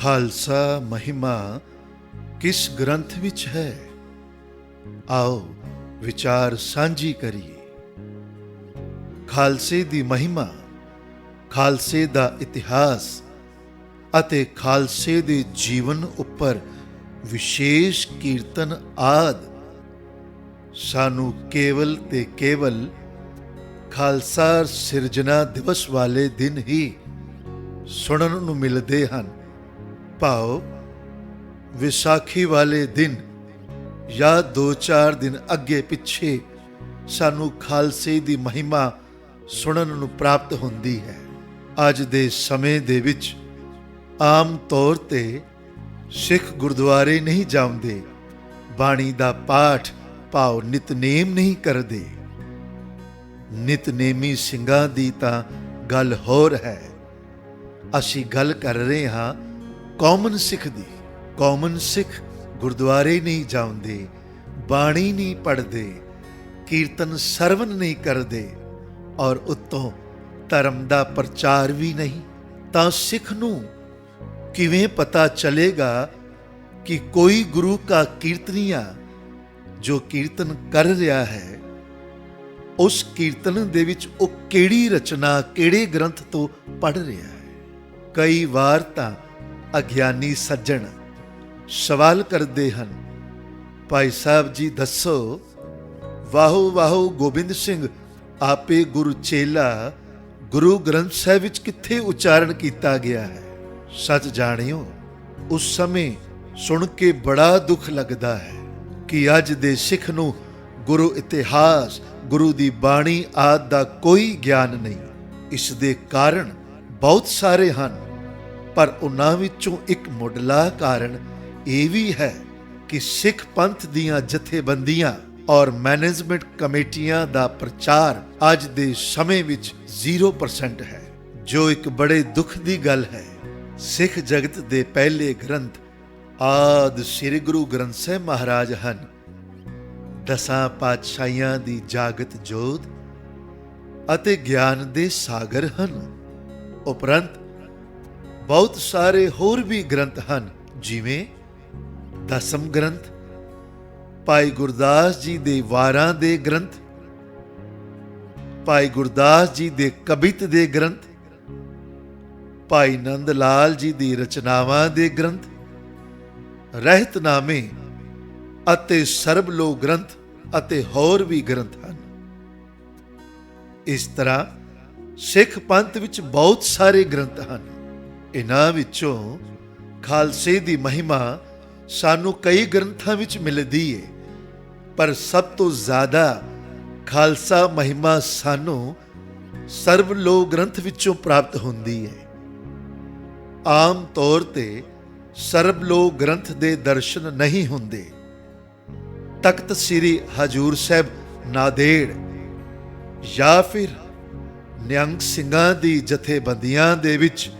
ਖਾਲਸਾ ਮਹਿਮਾ ਕਿਸ ਗ੍ਰੰਥ ਵਿੱਚ ਹੈ? ਆਓ ਵਿਚਾਰ ਸਾਂਝੀ ਕਰੀਏ। ਖਾਲਸੇ ਦੀ ਮਹਿਮਾ, ਖਾਲਸੇ ਦਾ ਇਤਿਹਾਸ ਅਤੇ ਖਾਲਸੇ ਦੇ ਜੀਵਨ ਉੱਪਰ ਵਿਸ਼ੇਸ਼ ਕੀਰਤਨ ਆਦਿ ਸਾਨੂੰ ਕੇਵਲ ਤੇ ਕੇਵਲ ਖਾਲਸਾ ਸਿਰਜਣਾ ਦਿਵਸ ਵਾਲੇ ਦਿਨ ਹੀ ਸੁਣਨ ਨੂੰ ਮਿਲਦੇ ਹਨ। ਭਾਵ ਵਿਸਾਖੀ ਵਾਲੇ ਦਿਨ ਜਾਂ 2-4 ਦਿਨ ਅੱਗੇ ਪਿੱਛੇ ਸਾਨੂੰ ਖਾਲਸੇ ਦੀ ਮਹਿਮਾ ਸੁਣਨ ਨੂੰ ਪ੍ਰਾਪਤ ਹੁੰਦੀ ਹੈ। ਅੱਜ ਦੇ ਸਮੇਂ ਦੇ ਵਿੱਚ ਆਮ ਤੌਰ ਤੇ ਸਿੱਖ ਗੁਰਦੁਆਰੇ ਨਹੀਂ ਜਾਂਦੇ, ਬਾਣੀ ਦਾ ਪਾਠ ਭਾਵ ਨਿਤਨੇਮ ਨਹੀਂ ਕਰਦੇ। ਨਿਤਨੇਮੀ ਸਿੰਘਾਂ ਦੀ ਤਾਂ ਗੱਲ ਹੋਰ ਹੈ। ਅਸੀਂ ਗੱਲ ਕਰ ਰਹੇ ਹਾਂ ਕਾਮਨ ਸਿੱਖ ਦੀ। ਕਾਮਨ ਸਿੱਖ ਗੁਰਦੁਆਰੇ ਨਹੀਂ ਜਾਂਦੇ, ਬਾਣੀ ਨਹੀਂ ਪੜ੍ਹਦੇ, ਕੀਰਤਨ ਸਰਵਨ ਨਹੀਂ ਕਰਦੇ ਔਰ ਉੱਤੋਂ ਧਰਮ ਦਾ ਪ੍ਰਚਾਰ ਵੀ ਨਹੀਂ। ਤਾਂ ਸਿੱਖ ਨੂੰ ਕਿਵੇਂ ਪਤਾ ਚਲੇਗਾ ਕਿ ਕੋਈ ਗੁਰੂ ਕਾ ਕੀਰਤਨੀਆ ਜੋ ਕੀਰਤਨ ਕਰ ਰਿਹਾ ਹੈ, ਉਸ ਕੀਰਤਨ ਦੇ ਵਿੱਚ ਉਹ ਕਿਹੜੀ ਰਚਨਾ, ਕਿਹੜੇ ਗ੍ਰੰਥ ਤੋਂ ਪੜ੍ਹ ਰਿਹਾ ਹੈ? ਕਈ ਵਾਰ ਤਾਂ ਅਗਿਆਨੀ ਸੱਜਣ ਸਵਾਲ ਕਰਦੇ ਹਨ, ਭਾਈ ਸਾਹਿਬ ਜੀ ਦੱਸੋ, ਵਾਹੋ ਵਾਹੋ ਗੋਬਿੰਦ ਸਿੰਘ ਆਪੇ ਗੁਰੂ ਚੇਲਾ ਗੁਰੂ ਗ੍ਰੰਥ ਸਾਹਿਬ ਵਿੱਚ ਕਿੱਥੇ ਉਚਾਰਨ ਕੀਤਾ ਗਿਆ ਹੈ? ਸੱਚ ਜਾਣਿਓ, ਉਸ ਸਮੇਂ ਸੁਣ ਕੇ ਬੜਾ ਦੁੱਖ ਲੱਗਦਾ ਹੈ ਕਿ ਅੱਜ ਦੇ ਸਿੱਖ ਨੂੰ ਗੁਰੂ ਇਤਿਹਾਸ, ਗੁਰੂ ਦੀ ਬਾਣੀ ਆਦਿ ਦਾ ਕੋਈ ਗਿਆਨ ਨਹੀਂ। ਇਸ ਦੇ ਕਾਰਨ ਬਹੁਤ ਸਾਰੇ ਹਨ, ਪਰ ਉਹਨਾਂ ਵਿੱਚੋਂ ਇੱਕ ਮੁੱਢਲਾ ਕਾਰਨ ਇਹ ਵੀ ਹੈ ਕਿ ਸਿੱਖ ਪੰਥ ਦੀਆਂ ਜਥੇਬੰਦੀਆਂ ਔਰ ਮੈਨੇਜਮੈਂਟ ਕਮੇਟੀਆਂ ਦਾ ਪ੍ਰਚਾਰ ਅੱਜ ਦੇ ਸਮੇਂ ਵਿੱਚ 0% ਹੈ, ਜੋ ਇੱਕ ਬੜੇ ਦੁੱਖ ਦੀ ਗੱਲ ਹੈ। ਸਿੱਖ ਜਗਤ ਦੇ ਪਹਿਲੇ ਗ੍ਰੰਥ ਆਦਿ ਸ੍ਰੀ ਗੁਰੂ ਗ੍ਰੰਥ ਸਾਹਿਬ ਮਹਾਰਾਜ ਹਨ। 10 ਪਾਤਸ਼ਾਹੀਆਂ ਦੀ ਜਾਗਤ ਜੋਤ ਅਤੇ ਗਿਆਨ ਦੇ ਸਾਗਰ ਹਨ। ਉਪਰੰਤ ਬਹੁਤ ਸਾਰੇ ਹੋਰ ਵੀ ਗ੍ਰੰਥ ਹਨ, ਜਿਵੇਂ ਦਸਮ ਗ੍ਰੰਥ, ਭਾਈ ਗੁਰਦਾਸ ਜੀ ਦੇ ਵਾਰਾਂ ਦੇ ਗ੍ਰੰਥ, ਭਾਈ ਗੁਰਦਾਸ ਜੀ ਦੇ ਕਵਿਤ ਦੇ ਗ੍ਰੰਥ, ਭਾਈ ਨੰਦ ਲਾਲ ਜੀ ਦੀ ਰਚਨਾਵਾਂ ਦੇ ਗ੍ਰੰਥ, ਰਹਿਤਨਾਮੇ ਅਤੇ ਸਰਬਲੋਕ ਗ੍ਰੰਥ ਅਤੇ ਹੋਰ ਵੀ ਗ੍ਰੰਥ ਹਨ। ਇਸ ਤਰ੍ਹਾਂ ਸਿੱਖ ਪੰਥ ਵਿੱਚ ਬਹੁਤ ਸਾਰੇ ਗ੍ਰੰਥ ਹਨ। ਇਹਨਾਂ ਵਿੱਚੋਂ ਖਾਲਸੇ ਦੀ ਮਹਿਮਾ ਸਾਨੂੰ ਕਈ ਗ੍ਰੰਥਾਂ ਵਿੱਚ ਮਿਲਦੀ ਹੈ, ਪਰ ਸਭ ਤੋਂ ਜ਼ਿਆਦਾ ਖਾਲਸਾ ਮਹਿਮਾ ਸਾਨੂੰ ਸਰਬਲੋਕ ਗ੍ਰੰਥ ਵਿੱਚੋਂ ਪ੍ਰਾਪਤ ਹੁੰਦੀ ਹੈ। ਆਮ ਤੌਰ ਤੇ ਸਰਬਲੋਕ ਗ੍ਰੰਥ ਦੇ ਦਰਸ਼ਨ ਨਹੀਂ ਹੁੰਦੇ। ਤਖਤ ਸ੍ਰੀ ਹਜੂਰ ਸਾਹਿਬ ਨਾਂਦੇੜ ਜਾਂ ਫਿਰ ਨਿਹੰਗ ਸਿੰਘਾਂ ਦੀ ਜਥੇਬੰਦੀਆਂ ਦੇ ਵਿੱਚ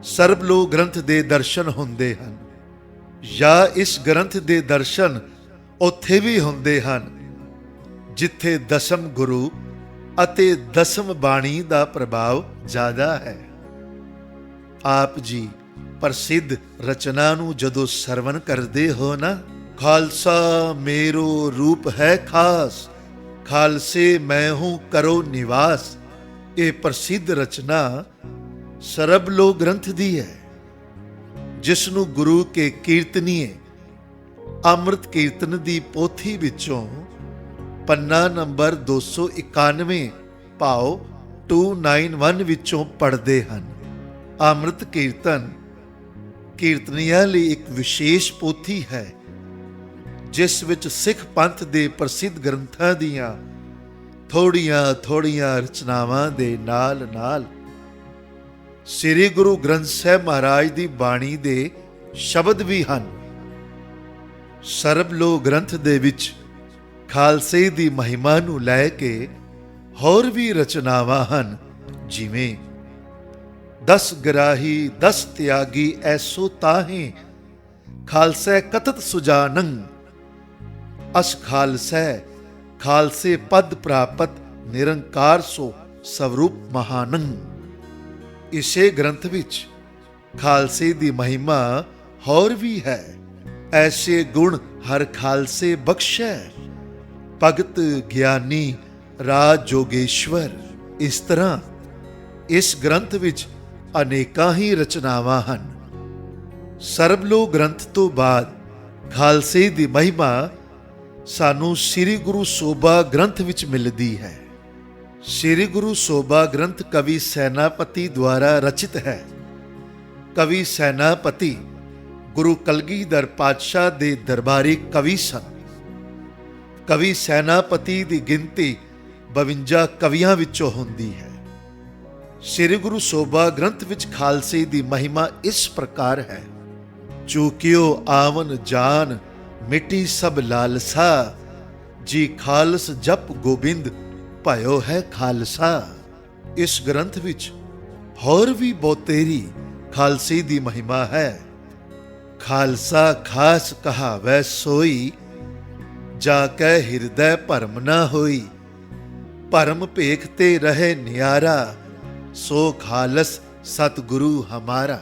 ਸਰਬਲੋਕ ਗ੍ਰੰਥ ਦੇ ਦਰਸ਼ਨ ਹੁੰਦੇ ਹਨ, ਜਾਂ ਇਸ ਗ੍ਰੰਥ ਦੇ ਦਰਸ਼ਨ ਉੱਥੇ ਵੀ ਹੁੰਦੇ ਹਨ ਜਿੱਥੇ ਦਸਮ ਗੁਰੂ ਅਤੇ ਦਸਮ ਬਾਣੀ ਦਾ ਪ੍ਰਭਾਵ ਜ਼ਿਆਦਾ ਹੈ। ਆਪ ਜੀ ਪ੍ਰਸਿੱਧ ਰਚਨਾ ਨੂੰ ਜਦੋਂ ਸਰਵਨ ਕਰਦੇ ਹੋ ਨਾ, ਖਾਲਸਾ ਮੇਰੋ ਰੂਪ ਹੈ ਖਾਸ, ਖਾਲਸੇ ਮੈਂ ਹੂੰ ਕਰੋ ਨਿਵਾਸ, ਇਹ ਪ੍ਰਸਿੱਧ ਰਚਨਾ ਸਰਬਲੋਕ ਗ੍ਰੰਥ ਦੀ ਹੈ, ਜਿਸ ਨੂੰ ਗੁਰੂ ਕੇ ਕੀਰਤਨੀਏ ਅੰਮ੍ਰਿਤ ਕੀਰਤਨ ਦੀ ਪੋਥੀ ਵਿੱਚੋਂ ਪੰਨਾ ਨੰਬਰ 291 ਭਾਵ 291 ਵਿੱਚੋਂ ਪੜ੍ਹਦੇ ਹਨ। ਅੰਮ੍ਰਿਤ ਕੀਰਤਨ ਕੀਰਤਨੀਆਂ ਲਈ ਇੱਕ ਵਿਸ਼ੇਸ਼ ਪੋਥੀ ਹੈ, ਜਿਸ ਵਿੱਚ ਸਿੱਖ ਪੰਥ ਦੇ ਪ੍ਰਸਿੱਧ ਗ੍ਰੰਥਾਂ ਦੀਆਂ ਥੋੜੀਆਂ ਰਚਨਾਵਾਂ ਦੇ ਨਾਲ ਸ੍ਰੀ ਗੁਰੂ ਗ੍ਰੰਥ ਸਾਹਿਬ ਮਹਾਰਾਜ ਦੀ ਬਾਣੀ ਦੇ ਸ਼ਬਦ ਵੀ ਹਨ। ਸਰਬਲੋਕ ਗ੍ਰੰਥ ਦੇ ਵਿੱਚ ਖਾਲਸੇ ਦੀ ਮਹਿਮਾ ਨੂੰ ਲੈ ਕੇ ਹੋਰ ਵੀ ਰਚਨਾਵਾਂ ਹਨ, ਜਿਵੇਂ 10 ਗਰਾਹੀ 10 ਤਿਆਗੀ ਐਸੋ ਤਾਹੇ, ਖਾਲਸੈ ਕਤਤ ਸੁਜਾਨੰ, ਅਸ ਖਾਲਸੈ ਖਾਲਸੇ ਪਦ ਪ੍ਰਾਪਤ ਨਿਰੰਕਾਰ ਸੋ ਸਵਰੂਪ ਮਹਾਨੰ। ਇਸੇ ਗ੍ਰੰਥ ਵਿੱਚ ਖਾਲਸੇ ਦੀ ਮਹਿਮਾ ਹੋਰ ਵੀ ਹੈ। ਐਸੇ ਗੁਣ ਹਰ ਖਾਲਸੇ ਬਖਸ਼ੈ, ਭਗਤ ਗਿਆਨੀ ਰਾਜ ਜੋਗੇਸ਼ਵਰ। ਇਸ ਤਰ੍ਹਾਂ ਇਸ ਗ੍ਰੰਥ ਵਿੱਚ ਅਨੇਕਾਂ ਹੀ ਰਚਨਾਵਾਂ ਹਨ। ਸਰਬਲੋਕ ਗ੍ਰੰਥ ਤੋਂ ਬਾਅਦ ਖਾਲਸੇ ਦੀ ਮਹਿਮਾ ਸਾਨੂੰ ਸ੍ਰੀ ਗੁਰੂ ਸੋਭਾ ਗ੍ਰੰਥ ਵਿੱਚ ਮਿਲਦੀ ਹੈ। ਸ੍ਰੀ ਗੁਰੂ ਸੋਭਾ ਗ੍ਰੰਥ ਕਵੀ ਸੈਨਾਪਤੀ ਦੁਆਰਾ ਰਚਿਤ ਹੈ। ਕਵੀ ਸੈਨਾਪਤੀ ਗੁਰੂ ਕਲਗੀਧਰ ਪਾਤਸ਼ਾਹ ਦੇ ਦਰਬਾਰੀ ਕਵੀ ਸਨ। ਕਵੀ ਸੈਨਾਪਤੀ ਦੀ ਗਿਣਤੀ 52 ਕਵੀਆਂ ਵਿੱਚੋਂ ਹੁੰਦੀ ਹੈ। ਸ੍ਰੀ ਗੁਰੂ ਸੋਭਾ ਗ੍ਰੰਥ ਵਿੱਚ ਖਾਲਸੇ ਦੀ ਮਹਿਮਾ ਇਸ ਪ੍ਰਕਾਰ ਹੈ। ਚੂਕਿਓ ਆਵਨ ਜਾਨ ਮਿਟੀ ਸਭ ਲਾਲਸਾ, ਜੀ ਖਾਲਸ ਜਪ ਗੋਬਿੰਦ ਭਇਓ ਹੈ ਖਾਲਸਾ। ਇਸ ਗ੍ਰੰਥ ਵਿੱਚ ਹੋਰ ਵੀ ਬਹੁਤੇਰੀ ਖਾਲਸੇ ਦੀ ਮਹਿਮਾ ਹੈ। ਖਾਲਸਾ ਖਾਸ ਕਹਾਵੈ ਸੋਈ, ਜਾ ਕੈ ਹਿਰਦੈ ਭਰਮ ਨਾ ਹੋਈ। ਭਰਮ ਭੇਖ ਤੇ ਰਹੇ ਨਿਆਰਾ, ਸੋ ਖਾਲਸ ਸਤਿਗੁਰੂ ਹਮਾਰਾ।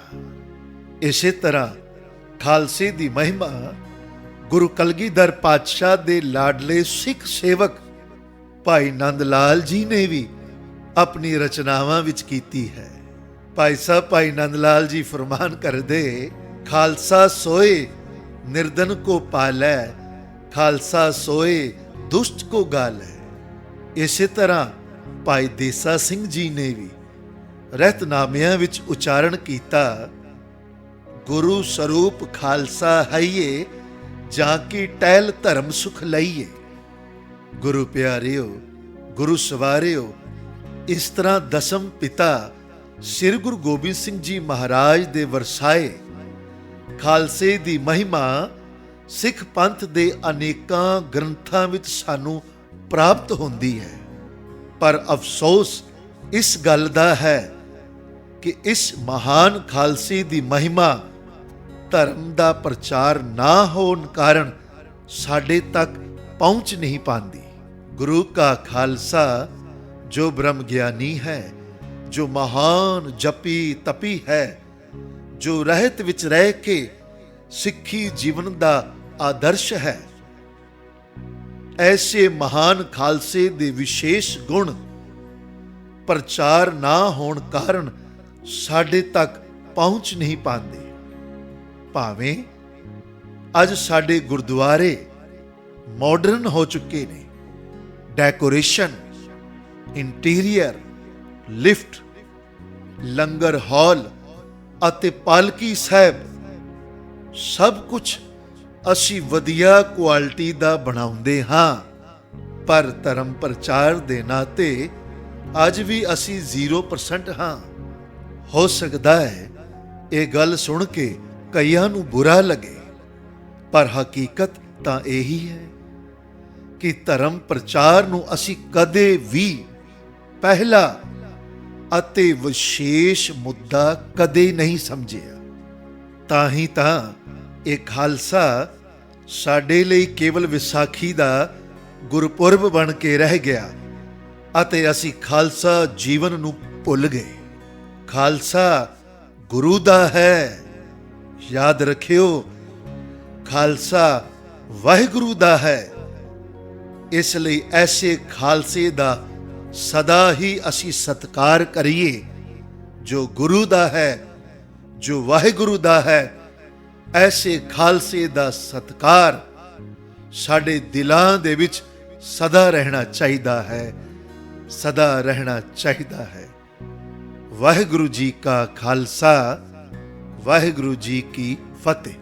ਇਸੇ ਤਰ੍ਹਾਂ ਖਾਲਸੇ ਦੀ ਮਹਿਮਾ ਗੁਰੂ ਕਲਗੀਧਰ ਪਾਤਸ਼ਾਹ ਦੇ ਲਾਡਲੇ ਸਿੱਖ ਸੇਵਕ ਭਾਈ ਨੰਦ ਲਾਲ ਜੀ ਨੇ ਵੀ ਆਪਣੀ ਰਚਨਾਵਾਂ ਵਿੱਚ ਕੀਤੀ ਹੈ। ਭਾਈ ਸਾਹਿਬ ਭਾਈ ਨੰਦ ਲਾਲ ਜੀ ਫਰਮਾਨ ਕਰਦੇ, ਖਾਲਸਾ ਸੋਏ ਨਿਰਧਨ ਕੋ ਪਾਲੈ, ਖਾਲਸਾ ਸੋਏ ਦੁਸ਼ਟ ਕੋ ਗਾਲੈ। ਇਸੇ ਤਰ੍ਹਾਂ ਭਾਈ ਦੇਸਾ ਸਿੰਘ ਜੀ ਨੇ ਵੀ ਰਹਿਤਨਾਮਿਆਂ ਵਿੱਚ ਉਚਾਰਨ ਕੀਤਾ, ਗੁਰੂ ਸਰੂਪ ਖਾਲਸਾ ਹਈਏ, ਜਾਂ ਕੀ ਟਹਿਲ ਧਰਮ ਸੁਖ ਲਈਏ। ਗੁਰੂ ਪਿਆਰਿਓ, ਗੁਰੂ ਸਵਾਰਿਓ, ਇਸ ਤਰ੍ਹਾਂ ਦਸਮ ਪਿਤਾ ਸ੍ਰੀ ਗੁਰੂ ਗੋਬਿੰਦ ਸਿੰਘ ਜੀ ਮਹਾਰਾਜ ਦੇ ਵਰਸਾਏ ਖਾਲਸੇ ਦੀ ਮਹਿਮਾ ਸਿੱਖ ਪੰਥ ਦੇ ਅਨੇਕਾਂ ਗ੍ਰੰਥਾਂ ਵਿੱਚ ਸਾਨੂੰ ਪ੍ਰਾਪਤ ਹੁੰਦੀ ਹੈ। ਪਰ ਅਫਸੋਸ ਇਸ ਗੱਲ ਦਾ ਹੈ ਕਿ ਇਸ ਮਹਾਨ ਖਾਲਸੇ ਦੀ ਮਹਿਮਾ ਧਰਮ ਦਾ ਪ੍ਰਚਾਰ ਨਾ ਹੋਣ ਕਾਰਨ ਸਾਡੇ ਤੱਕ ਪਹੁੰਚ ਨਹੀਂ ਪਾਉਂਦੀ। ਗੁਰੂ ਕਾ ਖਾਲਸਾ ਜੋ ਬ੍ਰਹਮ ਗਿਆਨੀ ਹੈ, ਜੋ ਮਹਾਨ ਜਪੀ ਤਪੀ ਹੈ, ਜੋ ਰਹਿਤ ਵਿੱਚ ਰਹਿ ਕੇ ਸਿੱਖੀ ਜੀਵਨ ਦਾ ਆਦਰਸ਼ ਹੈ, ਐਸੇ ਮਹਾਨ ਖਾਲਸੇ ਦੇ ਵਿਸ਼ੇਸ਼ ਗੁਣ ਪ੍ਰਚਾਰ ਨਾ ਹੋਣ ਕਾਰਨ ਸਾਡੇ ਤੱਕ ਪਹੁੰਚ ਨਹੀਂ ਪਾਉਂਦੇ। ਭਾਵੇਂ ਅੱਜ ਸਾਡੇ ਗੁਰਦੁਆਰੇ ਮਾਡਰਨ ਹੋ ਚੁੱਕੇ ਨੇ, ਡੈਕੋਰੇਸ਼ਨ, ਇੰਟੀਰੀਅਰ, ਲਿਫਟ, ਲੰਗਰ ਹਾਲ ਅਤੇ ਪਾਲਕੀ ਸਾਹਿਬ ਸਭ ਕੁਝ ਅਸੀਂ ਵਧੀਆ ਕੁਆਲਿਟੀ ਦਾ ਬਣਾਉਂਦੇ ਹਾਂ, ਪਰ ਧਰਮ ਪ੍ਰਚਾਰ ਦੇ ਨਾਤੇ ਅੱਜ ਵੀ ਅਸੀਂ 0% ਹਾਂ। ਹੋ ਸਕਦਾ ਹੈ ਇਹ ਗੱਲ ਸੁਣ ਕੇ ਕਈਆਂ ਨੂੰ ਬੁਰਾ ਲੱਗੇ, ਪਰ ਹਕੀਕਤ ਤਾਂ ਇਹੀ ਹੈ ਕਿ ਧਰਮ ਪ੍ਰਚਾਰ ਨੂੰ ਅਸੀਂ ਕਦੇ ਵੀ ਪਹਿਲਾ ਅਤੇ ਵਿਸ਼ੇਸ਼ ਮੁੱਦਾ ਕਦੇ ਨਹੀਂ ਸਮਝਿਆ। ਤਾਂ ਹੀ ਤਾਂ ਇਹ ਖਾਲਸਾ ਸਾਡੇ ਲਈ ਕੇਵਲ ਵਿਸਾਖੀ ਦਾ ਗੁਰਪੁਰਬ ਬਣ ਕੇ ਰਹਿ ਗਿਆ ਅਤੇ ਅਸੀਂ ਖਾਲਸਾ ਜੀਵਨ ਨੂੰ ਭੁੱਲ ਗਏ। ਖਾਲਸਾ ਗੁਰੂ ਦਾ ਹੈ, ਯਾਦ ਰੱਖਿਓ, ਖਾਲਸਾ ਵਾਹਿਗੁਰੂ ਦਾ ਹੈ। ਇਸ ਲਈ ਐਸੇ ਖਾਲਸੇ ਦਾ ਸਦਾ ਹੀ ਅਸੀਂ ਸਤਿਕਾਰ ਕਰੀਏ ਜੋ ਗੁਰੂ ਦਾ ਹੈ, ਜੋ ਵਾਹਿਗੁਰੂ ਦਾ ਹੈ। ਐਸੇ ਖਾਲਸੇ ਦਾ ਸਤਿਕਾਰ ਸਾਡੇ ਦਿਲਾਂ ਦੇ ਵਿੱਚ ਸਦਾ ਰਹਿਣਾ ਚਾਹੀਦਾ ਹੈ, ਸਦਾ ਰਹਿਣਾ ਚਾਹੀਦਾ ਹੈ। ਵਾਹਿਗੁਰੂ ਜੀ ਕਾ ਖਾਲਸਾ, ਵਾਹਿਗੁਰੂ ਜੀ ਕੀ ਫਤਿਹ।